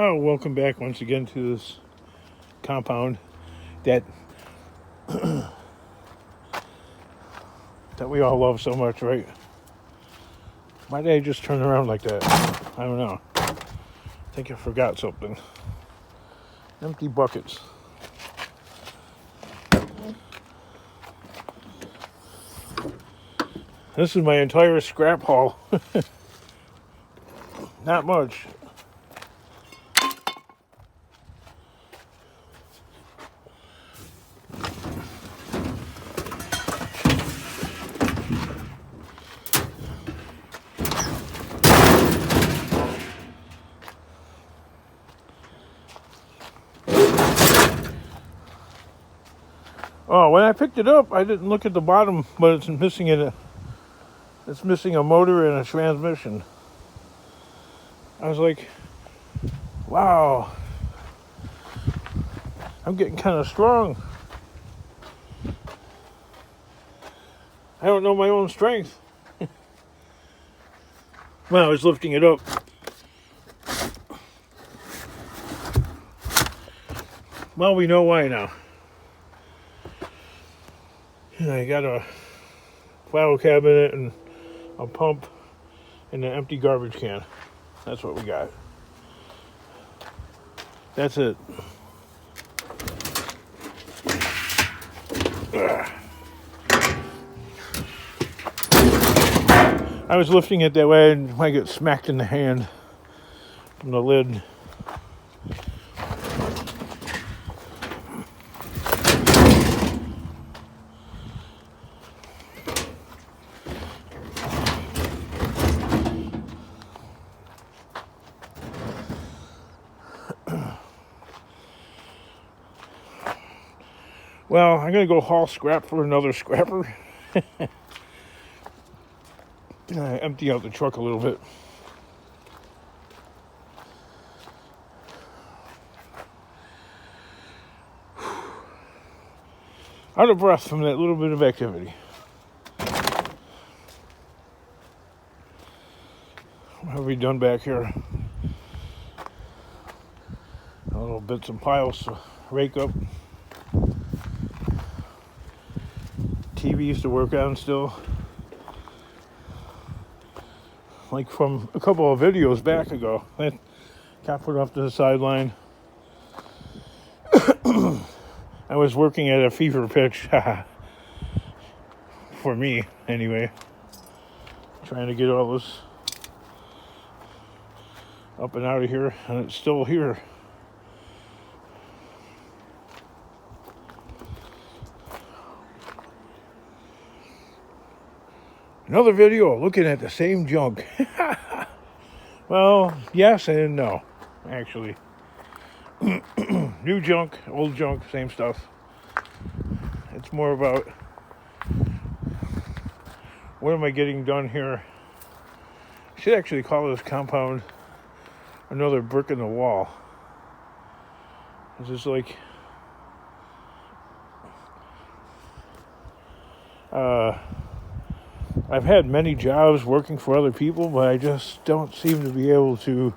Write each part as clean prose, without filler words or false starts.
Oh, welcome back once again to this compound that we all love so much, right? Why did I just turn around like that? I don't know. I think I forgot something. Empty buckets. This is my entire scrap haul. Not much. Oh, when I picked it up, I didn't look at the bottom, but it's missing a motor and a transmission. I was like, wow, I'm getting kind of strong. I don't know my own strength. When I was lifting it up. Well, we know why now. I got a file cabinet and a pump and an empty garbage can. That's what we got. That's it. I was lifting it that way and I get smacked in the hand from the lid. Well, I'm going to go haul scrap for another scrapper. Empty out the truck a little bit. Out of breath from that little bit of activity. What have we done back here? A little bits and piles to rake up. TVs to work on still. Like from a couple of videos back ago. That got put off to the sideline. I was working at a fever pitch. For me, anyway. Trying to get all this up and out of here, and it's still here. Another video looking at the same junk. Well, yes and no, actually. New junk, old junk, same stuff. It's more about what am I getting done here. I should actually call this compound another brick in the wall. It's just like I've had many jobs working for other people, but I just don't seem to be able to.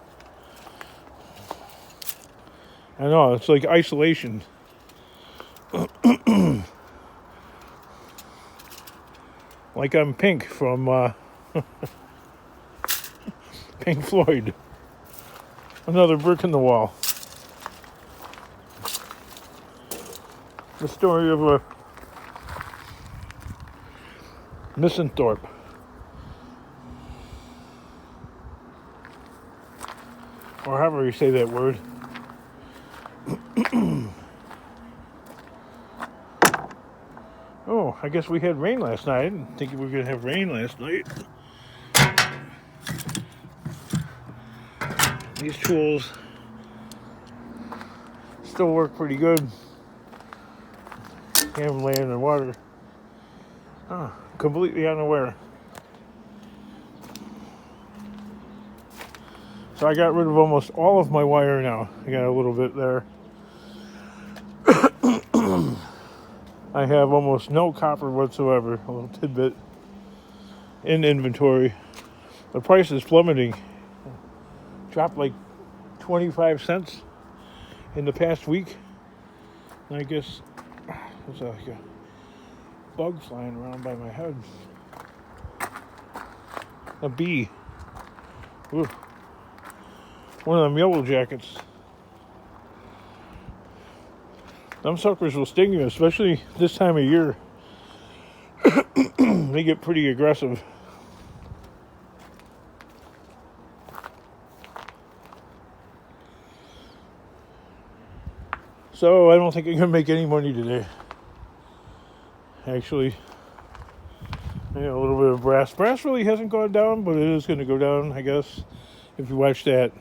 I know, it's like isolation. Like I'm Pink from Pink Floyd. Another brick in the wall. The story of a misanthrope. Or however you say that word. Oh, I guess we had rain last night. I didn't think we were going to have rain last night. These tools still work pretty good. Have them laying in the water. Oh, completely unaware. So I got rid of almost all of my wire now. I got a little bit there. I have almost no copper whatsoever. A little tidbit in inventory. The price is plummeting. Dropped like 25 cents in the past week. And I guess there's like a bug flying around by my head. A bee. Ooh. One of them yellow jackets. Them suckers will sting you, especially this time of year. They get pretty aggressive. So I don't think I'm going to make any money today. Actually, a little bit of brass. Brass really hasn't gone down, but it is going to go down, I guess. If you watch that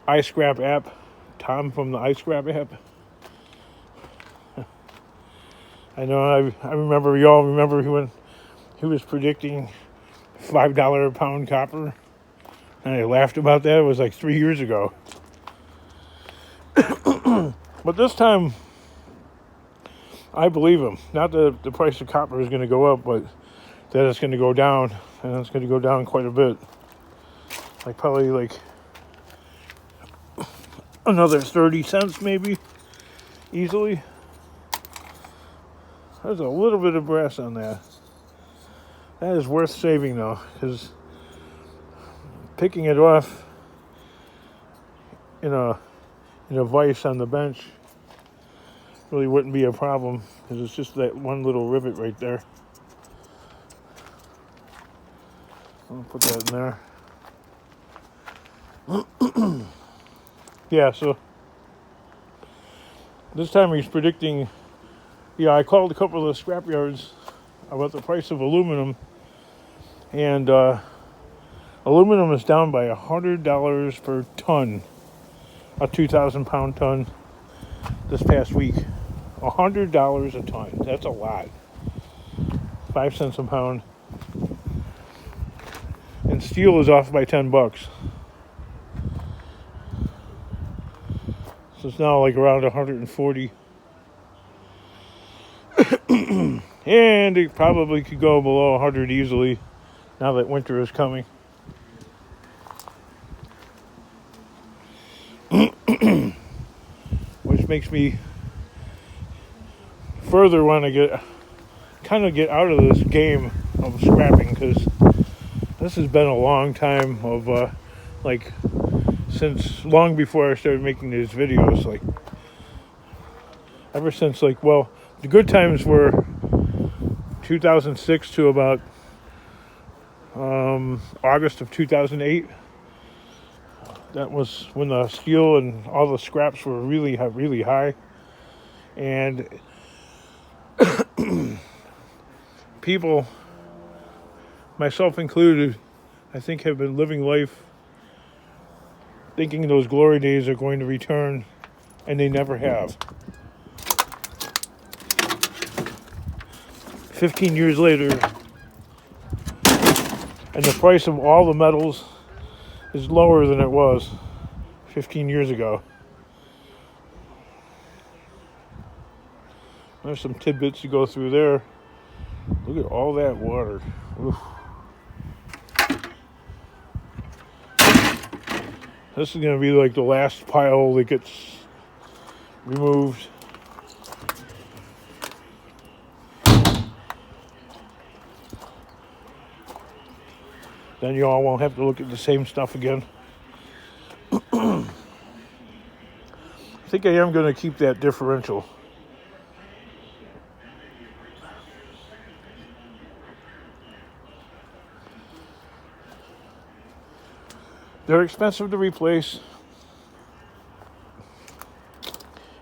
iScrap app, Tom from the iScrap app. I know, I remember, y'all remember when he was predicting $5 a pound copper. And I laughed about that. It was like 3 years ago. But this time, I believe him. Not that the price of copper is going to go up, but that it's going to go down. And it's going to go down quite a bit. Like probably like another 30 cents maybe. Easily. There's a little bit of brass on that. That is worth saving though, because picking it off in a vise on the bench really wouldn't be a problem, because it's just that one little rivet right there. I'll put that in there. Yeah, so this time he's predicting. Yeah, I called a couple of the scrap yards about the price of aluminum, and aluminum is down by $100 per ton, a 2,000 pound ton this past week. $100 a ton. That's a lot. 5 cents a pound. And steel is off by $10. So it's now like around 140. And it probably could go below 100 easily now that winter is coming. Which makes me further want to get out of this game of scrapping, because this has been a long time of like since long before I started making these videos, like ever since, like, well, the good times were 2006 to about August of 2008. That was when the steel and all the scraps were really high. And people, myself included, I think have been living life thinking those glory days are going to return, and they never have. 15 years later, and the price of all the metals is lower than it was 15 years ago. There's some tidbits to go through there. Look at all that water. Oof. This is going to be like the last pile that gets removed. Then you all won't have to look at the same stuff again. I think I am going to keep that differential. They're expensive to replace.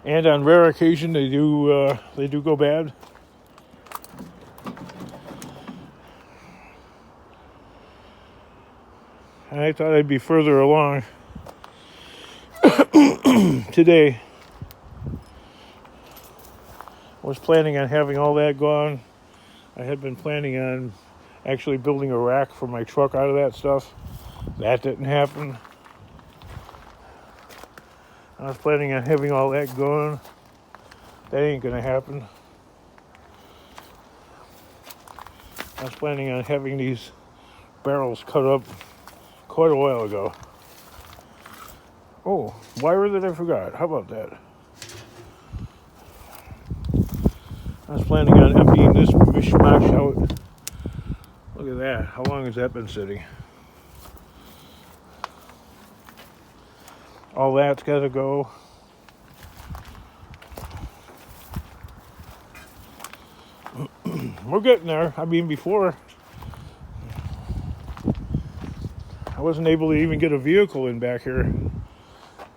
And on rare occasion they do go bad. And I thought I'd be further along today. I was planning on having all that gone. I had been planning on actually building a rack for my truck out of that stuff. That didn't happen. I was planning on having all that gone. That ain't gonna happen. I was planning on having these barrels cut up quite a while ago. Oh, wire that I forgot. How about that? I was planning on emptying this mishmash out. Look at that. How long has that been sitting? All that's got to go. We're getting there. I mean, before, I wasn't able to even get a vehicle in back here,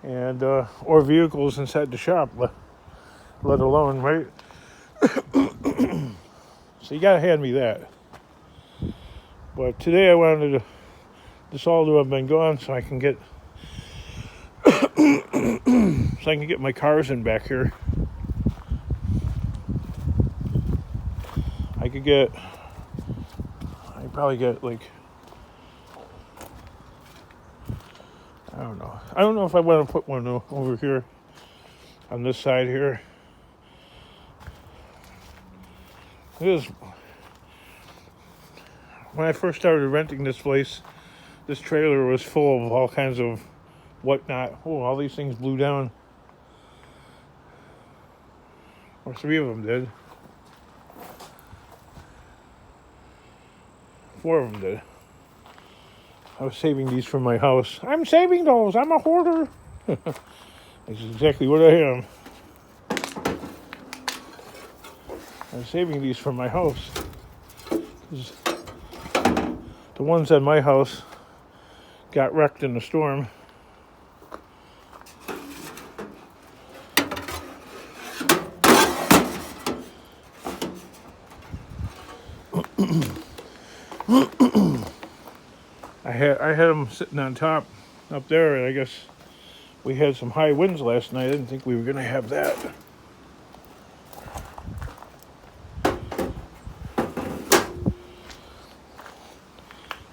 and or vehicles inside the shop, let alone, right? So you gotta hand me that. But today I wanted this all to have been gone so I can get my cars in back here. I probably get like, I don't know. I don't know if I want to put one over here on this side here. When I first started renting this place, this trailer was full of all kinds of whatnot. Oh, all these things blew down. Or 3 of them did. 4 of them did. I was saving these for my house. I'm saving those. I'm a hoarder. That's exactly what I am. I'm saving these for my house. The ones at my house got wrecked in the storm. I had them sitting on top up there, and I guess we had some high winds last night. I didn't think we were going to have that.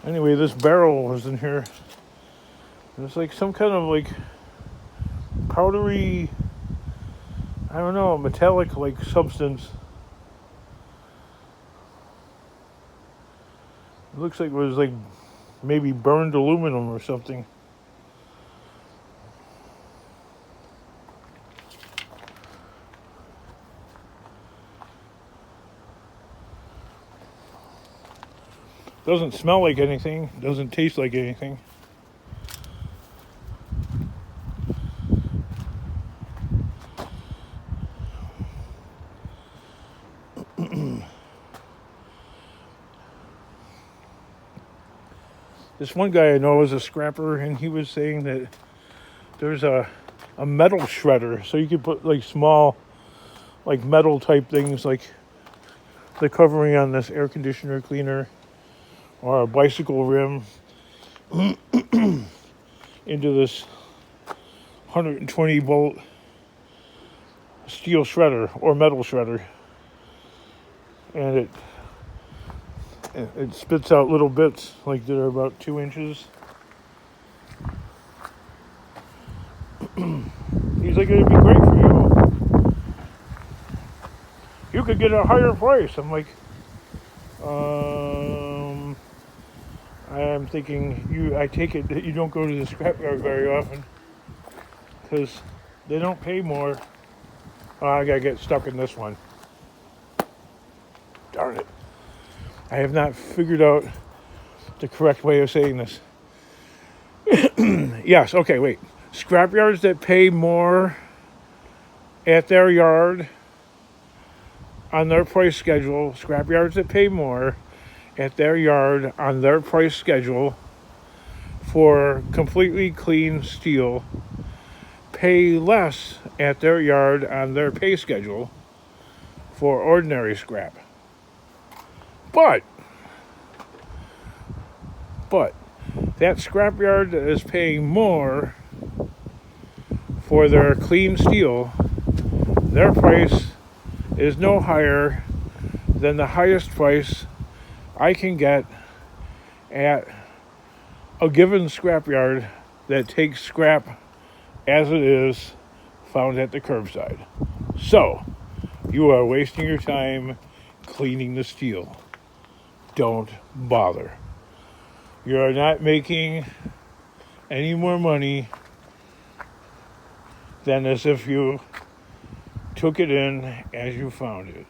Anyway, this barrel was in here. It's like some kind of like powdery, I don't know, metallic like substance. It looks like it was like maybe burned aluminum or something. Doesn't smell like anything. Doesn't taste like anything. This one guy I know is a scrapper, and he was saying that there's a metal shredder, so you could put like small, like metal type things, like the covering on this air conditioner cleaner or a bicycle rim into this 120 volt steel shredder or metal shredder, and it spits out little bits like that are about 2 inches. He's like, it'd be great for you. You could get a higher price. I'm like, I'm thinking I take it that you don't go to the scrapyard very often because they don't pay more. Oh, I gotta get stuck in this one. Darn it. I have not figured out the correct way of saying this. Yes, okay, wait. Scrapyards that pay more at their yard on their price schedule, scrapyards that pay more at their yard on their price schedule for completely clean steel pay less at their yard on their pay schedule for ordinary scrap. But that scrapyard that is paying more for their clean steel, their price is no higher than the highest price I can get at a given scrapyard that takes scrap as it is found at the curbside. So, you are wasting your time cleaning the steel. Don't bother. You are not making any more money than as if you took it in as you found it.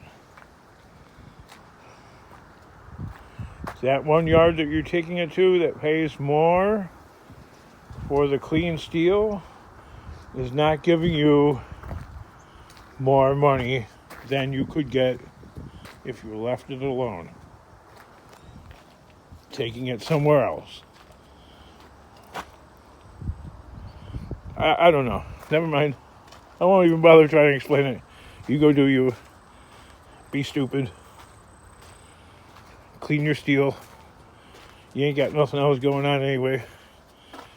That 1 yard that you're taking it to that pays more for the clean steel is not giving you more money than you could get if you left it alone, taking it somewhere else. I don't know. Never mind. I won't even bother trying to explain it. You go do you. Be stupid. Clean your steel. You ain't got nothing else going on anyway,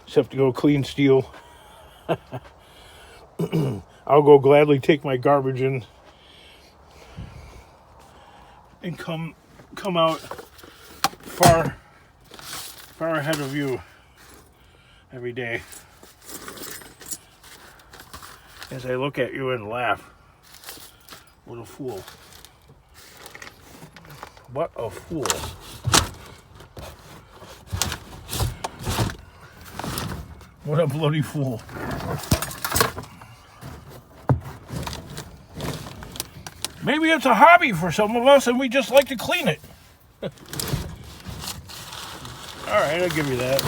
except to go clean steel. I'll go gladly take my garbage in and come out far ahead of you every day as I look at you and laugh. What a fool. What a fool. What a bloody fool. Maybe it's a hobby for some of us and we just like to clean it. Alright, I'll give you that.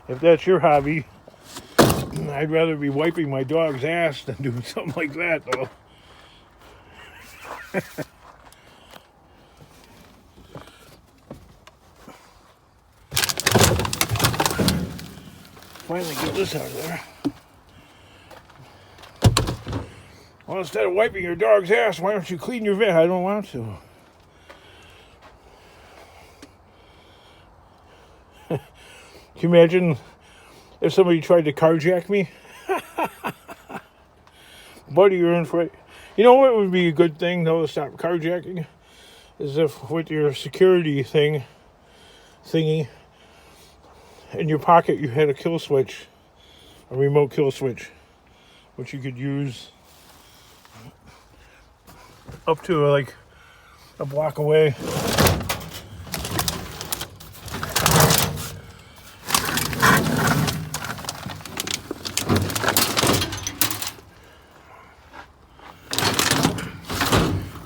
If that's your hobby, I'd rather be wiping my dog's ass than doing something like that, though. Finally get this out of there. Well, instead of wiping your dog's ass, why don't you clean your van? I don't want to. Can you imagine if somebody tried to carjack me? Buddy, you're in for it. You know what would be a good thing, though, to stop carjacking? Is if with your security thingy in your pocket you had a kill switch, a remote kill switch, which you could use up to like a block away.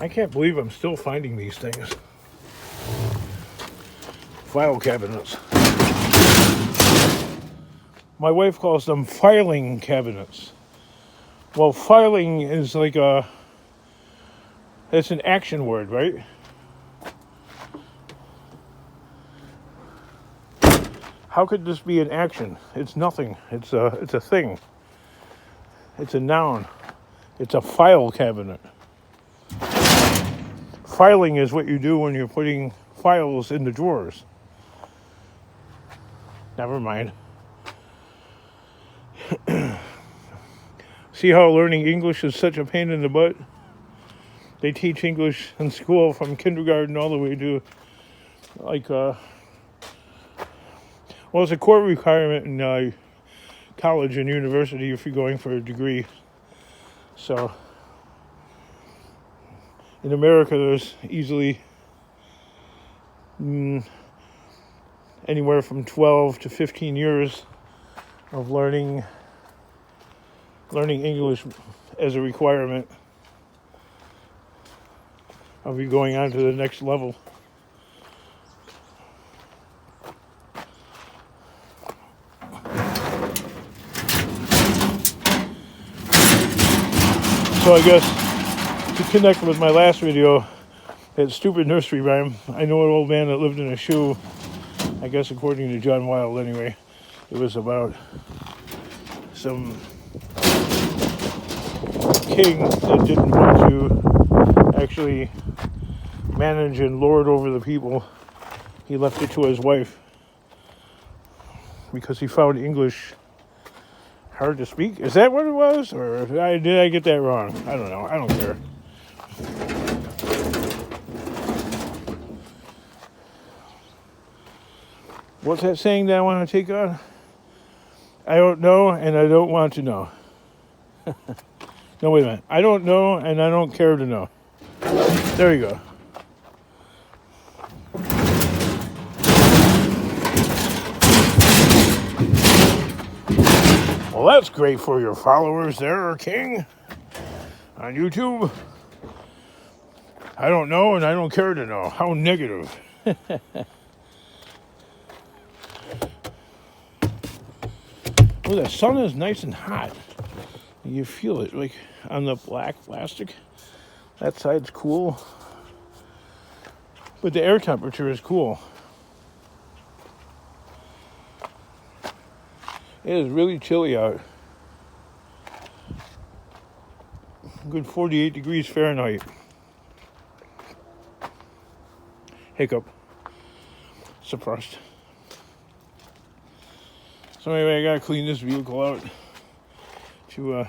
I can't believe I'm still finding these things. File cabinets. My wife calls them filing cabinets. Well, filing is like it's an action word, right? How could this be an action? It's nothing. It's a thing. It's a noun. It's a file cabinet. Filing is what you do when you're putting files in the drawers. Never mind. See how learning English is such a pain in the butt? They teach English in school from kindergarten all the way to it's a core requirement in college and university if you're going for a degree. So in America, there's easily anywhere from 12 to 15 years of learning English as a requirement of you going on to the next level. So I guess to connect with my last video, that stupid nursery rhyme, I know an old man that lived in a shoe, I guess according to John Wilde anyway. It was about some king that didn't want to actually manage and lord over the people. He left it to his wife because he found English hard to speak. Is that what it was? Or did I get that wrong? I don't know. I don't care. What's that saying that I want to take on? I don't know, and I don't want to know. No, wait a minute. I don't know, and I don't care to know. There you go. Well, that's great for your followers there, King, on YouTube. I don't know, and I don't care to know. How negative. Oh, the sun is nice and hot. You feel it, like on the black plastic. That side's cool. But the air temperature is cool. It is really chilly out. Good 48 degrees Fahrenheit. Hiccup. Suppressed. So anyway, I gotta clean this vehicle out to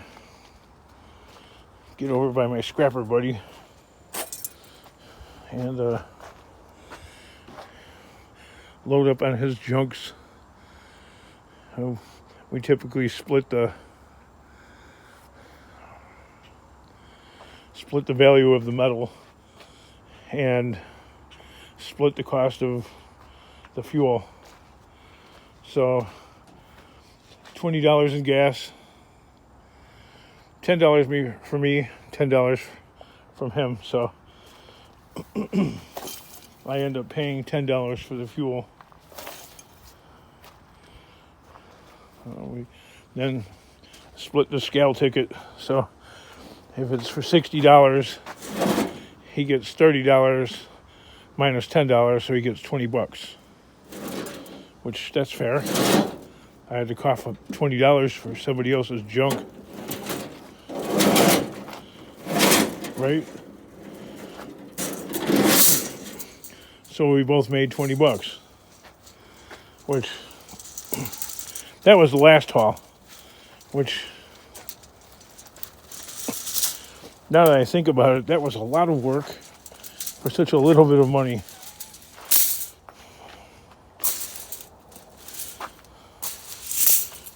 get over by my scrapper buddy and load up on his junks. We typically split the value of the metal and split the cost of the fuel. So $20 in gas, $10 for me, $10 from him. So I end up paying $10 for the fuel. We then split the scale ticket. So if it's for $60, he gets $30 minus $10, so he gets $20, which that's fair. I had to cough up $20 for somebody else's junk, right? So we both made $20, which that was the last haul, which now that I think about it, that was a lot of work for such a little bit of money.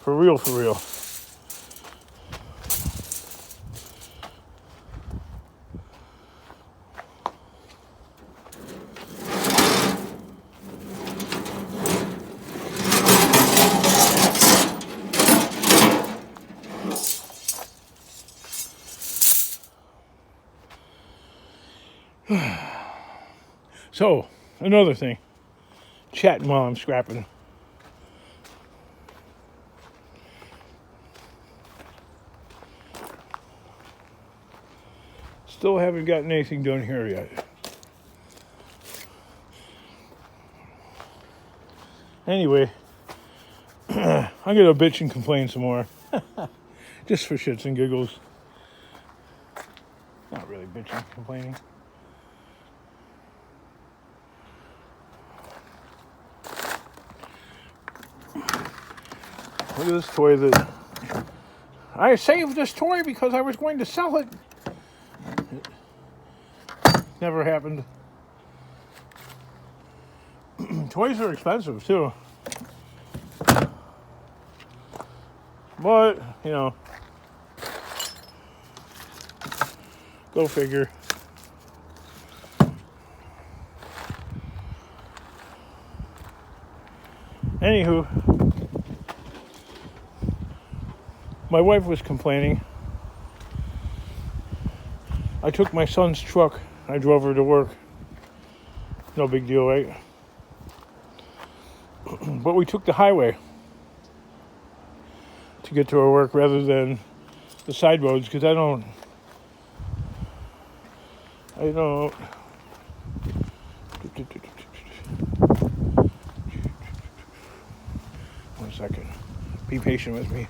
For real, for real. So, another thing. Chatting while I'm scrapping. Still haven't gotten anything done here yet. Anyway, I'm gonna bitch and complain some more. Just for shits and giggles. Not really bitching, complaining. Look at this toy that I saved this toy because I was going to sell it. Never happened. Toys are expensive too. But, you know, go figure. Anywho, my wife was complaining. I took my son's truck. I drove her to work. No big deal, right? But we took the highway to get to our work rather than the side roads because I don't. 1 second. Be patient with me.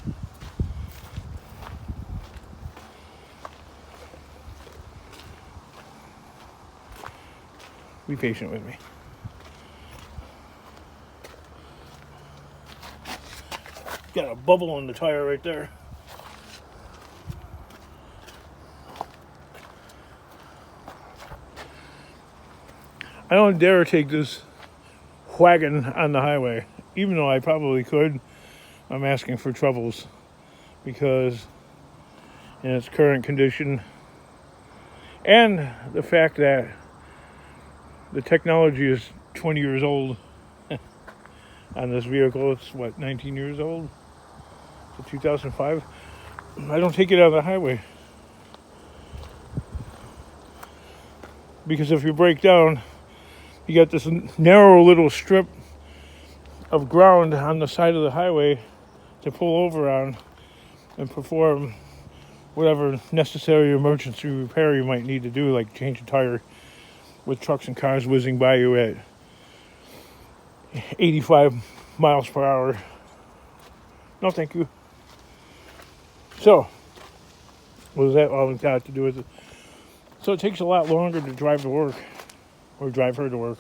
Be patient with me. Got a bubble on the tire right there. I don't dare take this wagon on the highway, even though I probably could. I'm asking for troubles because in its current condition, and the fact that the technology is 20 years old on this vehicle. It's 19 years old? It's 2005. I don't take it on the highway, because if you break down, you got this narrow little strip of ground on the side of the highway to pull over on and perform whatever necessary emergency repair you might need to do, like change a tire, with trucks and cars whizzing by you at 85 miles per hour. No, thank you. So, what does that all got to do with it? So it takes a lot longer to drive to work, or drive her to work.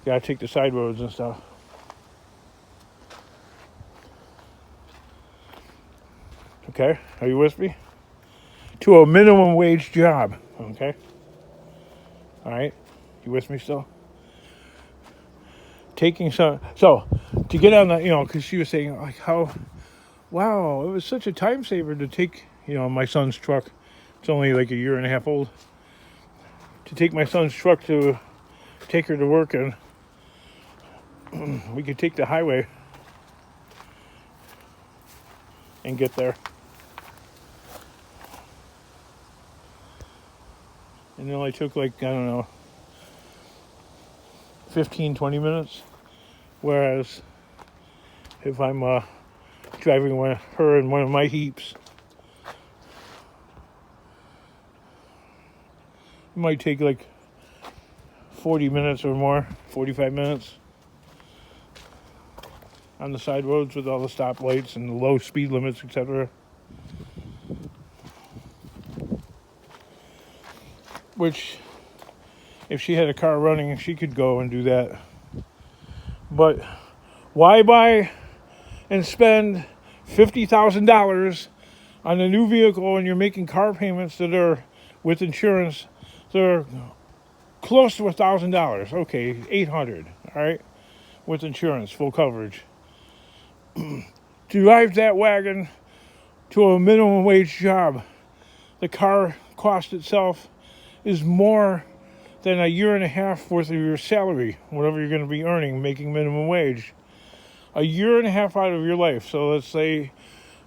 Gotta take the side roads and stuff. Okay, are you with me? To a minimum wage job, okay? All right, you with me still? Taking some, so to get on the, because she was saying like wow, it was such a time saver to take, my son's truck. It's only like a year and a half old. To take my son's truck to take her to work, and we could take the highway and get there. And it only took 15, 20 minutes. Whereas if I'm driving her in one of my heaps, it might take 40 minutes or more, 45 minutes on the side roads with all the stoplights and the low speed limits, etc. Which, if she had a car running, she could go and do that. But why buy and spend $50,000 on a new vehicle when you're making car payments that are, with insurance, they're close to $1,000? Okay, $800, all right, with insurance, full coverage. Drive that wagon to a minimum wage job. The car cost itself is more than a year and a half worth of your salary, whatever you're going to be earning, making minimum wage. A year and a half out of your life. So let's say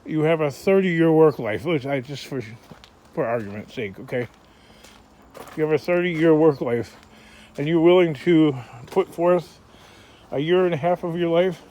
you have a 30-year work life. Just for argument's sake, okay? You have a 30-year work life, and you're willing to put forth a year and a half of your life